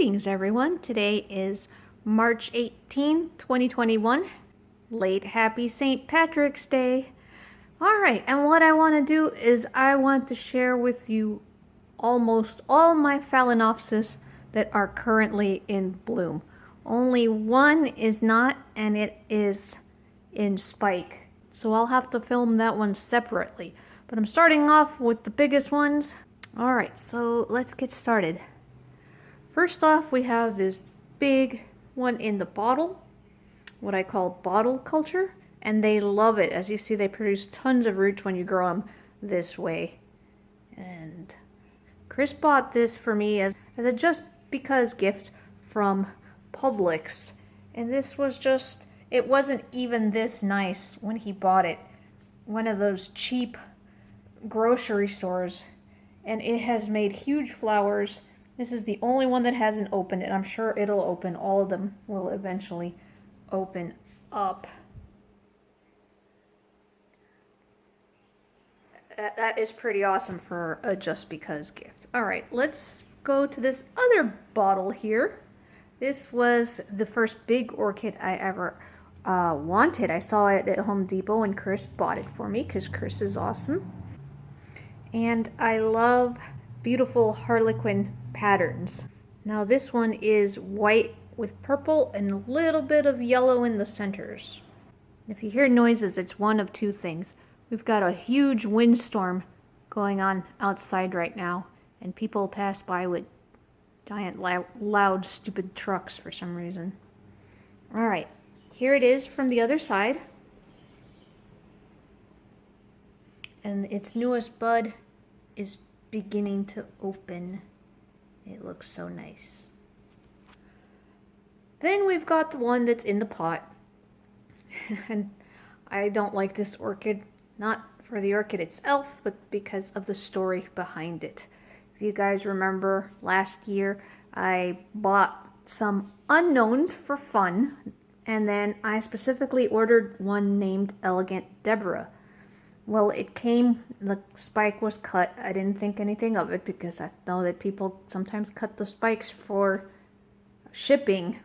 Greetings everyone. Today is March 18, 2021. Late happy St. Patrick's Day. Alright, and what I want to do is I want to share with you almost all my Phalaenopsis that are currently in bloom. Only one is not, and it is in spike. So I'll have to film that one separately. But I'm starting off with the biggest ones. Alright, so let's get started. First off, we have this big one in the bottle, what I call bottle culture, and they love it. As you see, they produce tons of roots when you grow them this way. And Chris bought this for me as a just because gift from Publix. And this was just, it wasn't even this nice when he bought it. One of those cheap grocery stores. And it has made huge flowers. This is the only one that hasn't opened, and I'm sure it'll open. All of them will eventually open up. That is pretty awesome for a just because gift. Alright, let's go to this other bottle here. This was the first big orchid I ever wanted. I saw it at Home Depot and Chris bought it for me because Chris is awesome. And I love beautiful harlequin patterns. Now this one is white with purple and a little bit of yellow in the centers. If you hear noises, it's one of two things. We've got a huge windstorm going on outside right now, and people pass by with giant loud stupid trucks for some reason. Alright, here it is from the other side. And its newest bud is beginning to open. It looks so nice. Then we've got the one that's in the pot. And I don't like this orchid, not for the orchid itself, but because of the story behind it. If you guys remember last year, I bought some unknowns for fun, and then I specifically ordered one named Elegant Deborah. Well, it came, the spike was cut. I didn't think anything of it because I know that people sometimes cut the spikes for shipping.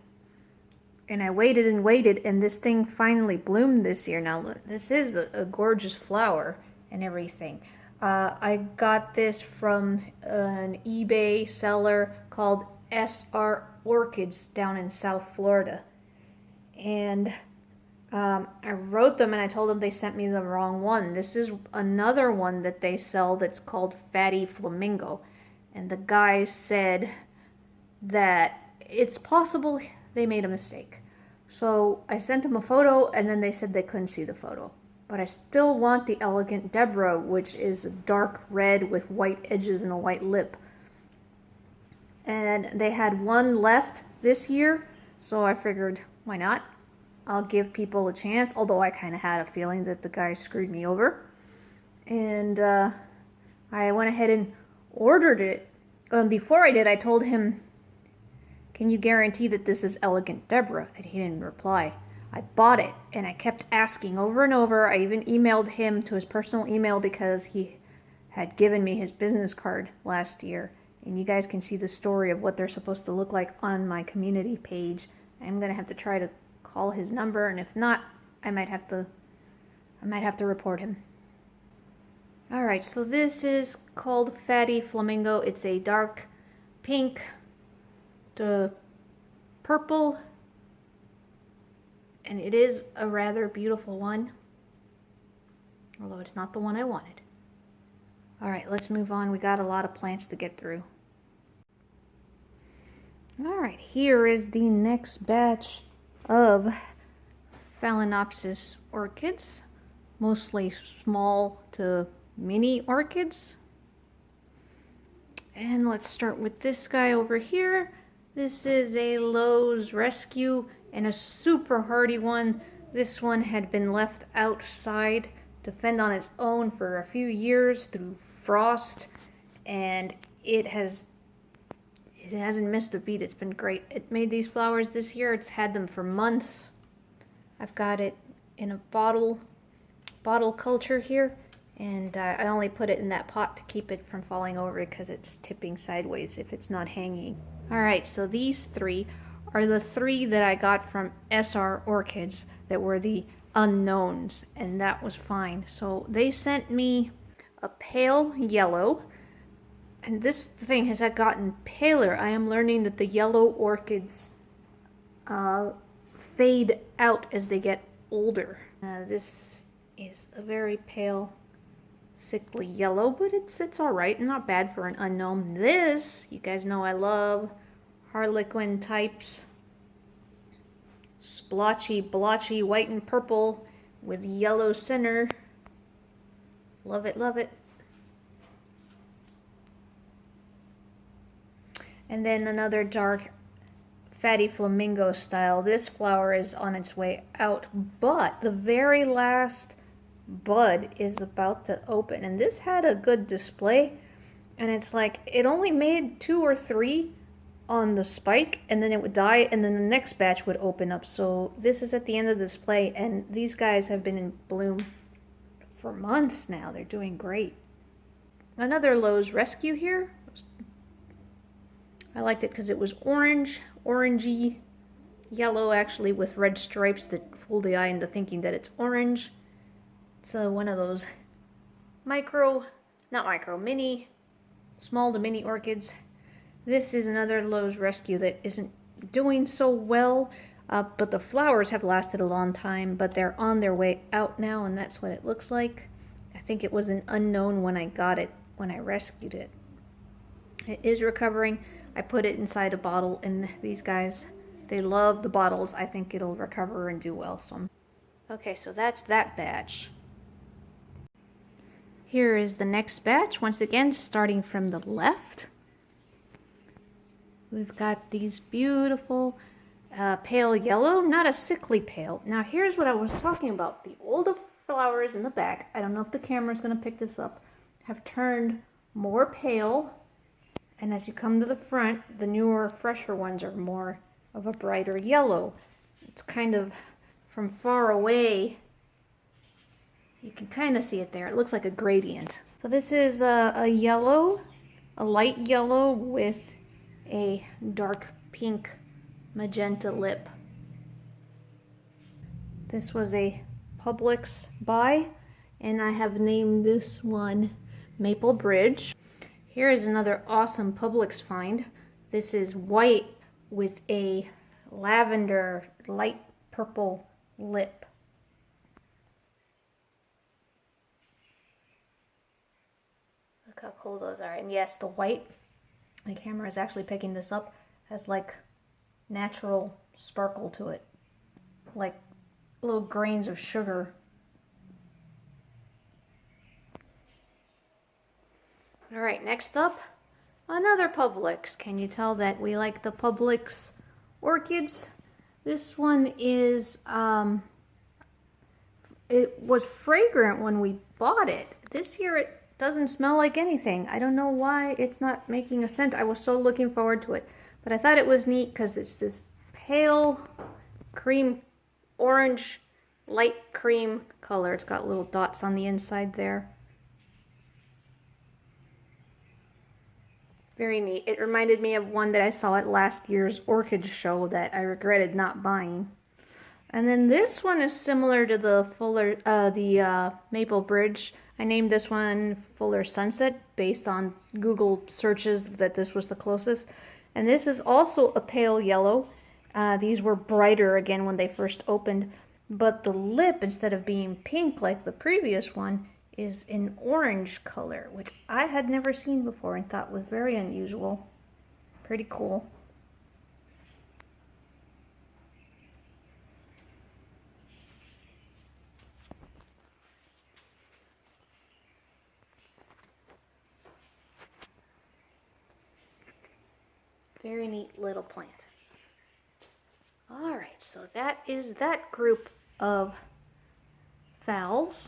And I waited and waited, and this thing finally bloomed this year. Now, this is a gorgeous flower and everything. I got this from an eBay seller called SR Orchids down in South Florida. And I wrote them and I told them they sent me the wrong one. This is another one that they sell that's called Fatty Flamingo. And the guy said that it's possible they made a mistake. So I sent them a photo and then they said they couldn't see the photo. But I still want the Elegant Deborah, which is a dark red with white edges and a white lip. And they had one left this year, so I figured, why not? I'll give people a chance, although I kind of had a feeling that the guy screwed me over. And I went ahead and ordered it. Before I did, I told him, can you guarantee that this is Elegant Deborah? And he didn't reply. I bought it, and I kept asking over and over. I even emailed him to his personal email because he had given me his business card last year. And you guys can see the story of what they're supposed to look like on my community page. I'm going to have to try to call his number, and if not, I might have to report him. Alright, so this is called Fatty Flamingo. It's a dark pink to purple, and it is a rather beautiful one, although it's not the one I wanted. Alright, let's move on. We got a lot of plants to get through. Alright, here is the next batch of Phalaenopsis orchids, mostly small to mini orchids. And let's start with this guy over here. This is a Lowe's Rescue and a super hardy one. This one had been left outside to fend on its own for a few years through frost, and it hasn't missed a beat. It's been great. It made these flowers this year. It's had them for months. I've got it in a bottle culture here, And I only put it in that pot to keep it from falling over because it's tipping sideways if it's not hanging. All right, so these three are the three that I got from SR Orchids that were the unknowns, and that was fine. So they sent me a pale yellow, and this thing has gotten paler. I am learning that the yellow orchids fade out as they get older. This is a very pale, sickly yellow, but it's all right, not bad for an unknown. This, you guys know I love Harlequin types. Splotchy, blotchy, white and purple with yellow center. Love it, love it. And then another dark fatty flamingo style. This flower is on its way out, but the very last bud is about to open, and this had a good display, and it's like it only made 2 or 3 on the spike, and then it would die, and then the next batch would open up. So this is at the end of the display, and these guys have been in bloom for months now. They're doing great. Another Lowe's Rescue here. I liked it because it was orange, orangey, yellow actually, with red stripes that fool the eye into thinking that it's orange. It's one of those mini, small to mini orchids. This is another Lowe's Rescue that isn't doing so well, but the flowers have lasted a long time, but they're on their way out now, and that's what it looks like. I think it was an unknown when I got it, when I rescued it. It is recovering. I put it inside a bottle, and these guys, they love the bottles. I think it'll recover and do well. So, okay, so that's that batch. Here is the next batch, once again, starting from the left. We've got these beautiful pale yellow, not a sickly pale. Now here's what I was talking about. The older flowers in the back, I don't know if the camera's going to pick this up, have turned more pale. And as you come to the front, the newer, fresher ones are more of a brighter yellow. It's kind of from far away. You can kind of see it there. It looks like a gradient. So this is a yellow, a light yellow with a dark pink magenta lip. This was a Publix buy, and I have named this one Maple Bridge. Here is another awesome Publix find. This is white with a lavender, light purple lip. Look how cool those are. And yes, the white, the camera is actually picking this up, has like natural sparkle to it. Like little grains of sugar. All right, next up, another Publix. Can you tell that we like the Publix orchids? This one is, it was fragrant when we bought it. This year it doesn't smell like anything. I don't know why it's not making a scent. I was so looking forward to it. But I thought it was neat because it's this pale cream, orange, light cream color. It's got little dots on the inside there. Very neat. It reminded me of one that I saw at last year's orchid show that I regretted not buying. And then this one is similar to the Maple Bridge. I named this one Fuller Sunset based on Google searches that this was the closest. And this is also a pale yellow. These were brighter again when they first opened, but the lip, instead of being pink like the previous one, is an orange color, which I had never seen before and thought was very unusual. Pretty cool. Very neat little plant. All right, so that is that group of Phals.